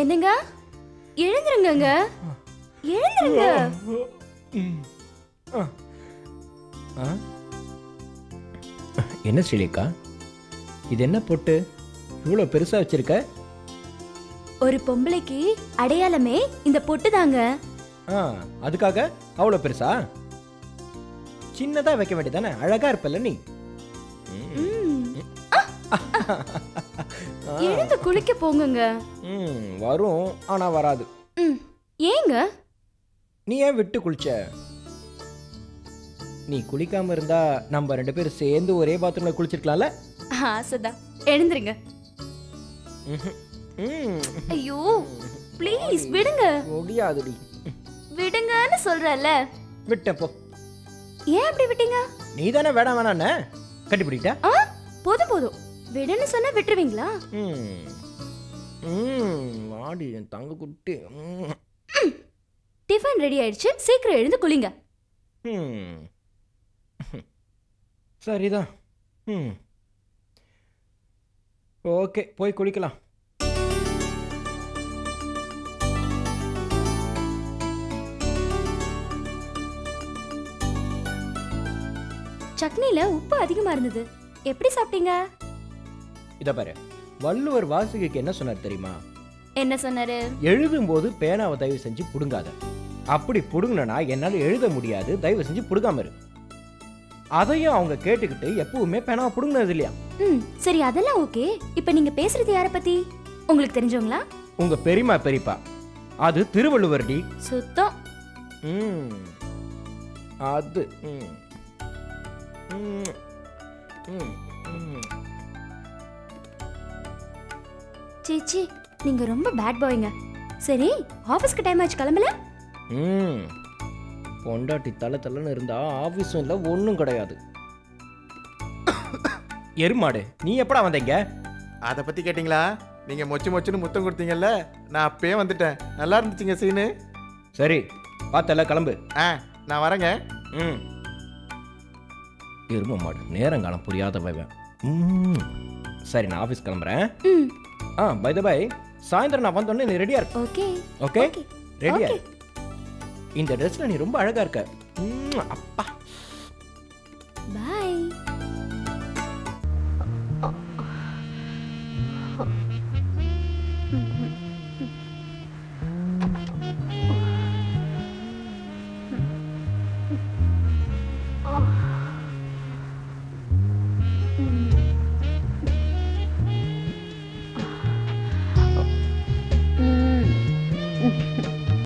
என்னங்க எழுந்துருங்க எழுந்துருங்க. என்ன ஸ்ரீலேகா, இது என்ன பொட்டு இவ்வளோ பெருசா வச்சிருக்க? ஒரு பொம்பளைக்கு அடையாளமே இந்த பொட்டு தாங்க. அதுக்காக அவ்வளோ பெருசா? சின்னதா வைக்க வேண்டியதானே, அழகா இருப்பல்ல நீ. எழுந்து குளிக்க போங்க. வரும், ஆனா வராது. ஏங்க நீ ஏன் விட்டு குளிச்ச? நீ குளிக்காம இருந்தா நம்ம 2 பேரும் சேர்ந்து ஒரே பாத்ரூம்ல குளிச்சிருக்கலாம்ல. ஆசைதான். எழுந்துருங்க. ஐயோ ப்ளீஸ் விடுங்க. முடியாதுடி. விடுங்கன்னு சொல்றல. விட்டேன் போ. ஏன் அப்படி விட்டீங்க? நீ தானே வேணாம் வேணான்னு கட்டிப்பிடிட்ட. போதும் போதும் விடுன்னு சொன்னா விட்டுருவீங்களா? வாடி என் தங்க குட்டி. டிஃபன் ரெடி ஆயிடுச்சு, சீக்கிரம் எழுந்து குளிங்க. சரிதான். ஓகே, போய் குளிக்கலாம். சட்னில உப்பு அதிகமா இருந்தது. எப்படி சாப்பிட்டீங்க? இத பாரு, வள்ளுவர் வாசுகிக்கு என்ன சொன்னார் தெரியுமா? என்ன சொன்னாரு? எழுதும் போது பேனாவை தயவு செஞ்சு புடுங்காத. அப்படி புடுங்கினா என்னால எழுத முடியாது, தயவு செஞ்சு புடுங்காம இரு. அதையும் அவங்க கேட்டுக்கிட்டு எப்பவுமே பேனாவை புடுங்கினது இல்லையா? சரி, அதெல்லாம் ஓகே. இப்ப நீங்க பேசுறது யார பத்தி? உங்களுக்கு தெரிஞ்சவங்களா? உங்க பெரியமா பெரியப்பா. அது திருவள்ளுவர்டி. சுத்தம். அது சீச்சி, நீங்க ரொம்ப பேட் பாய்ங்க. சரி, ஆபீஸ்க்கு டைம் ஆச்சு, கிளம்பல? பொண்டாட்டி தலை தலைன்னு இருந்தா ஆபீஸும் இல்லை, ஒன்றும் கிடையாது. எருமாடு, நீ எப்படா வந்தீங்க? அதை பற்றி கேட்டிங்களா? நீங்கள் மொச்சுன்னு முத்தம் கொடுத்தீங்கல்ல, நான் அப்பயே வந்துட்டேன். நல்லா இருந்துச்சுங்க சீனு. சரி, பார்த்தல கிளம்பு. நான் வரேங்க. எரும மாடு, நேரங்காலம் புரியாதவன். சரி, நான் ஆஃபீஸ் கிளம்புறேன். பை த பை, சாயந்தரம் நான் வந்தோடனே நீ ரெடியா இருக்க. ஓகே ஓகே, ரெடியா. இந்த ட்ரெஸ்ல நீ ரொம்ப அழகா இருக்க. அப்பா, பை.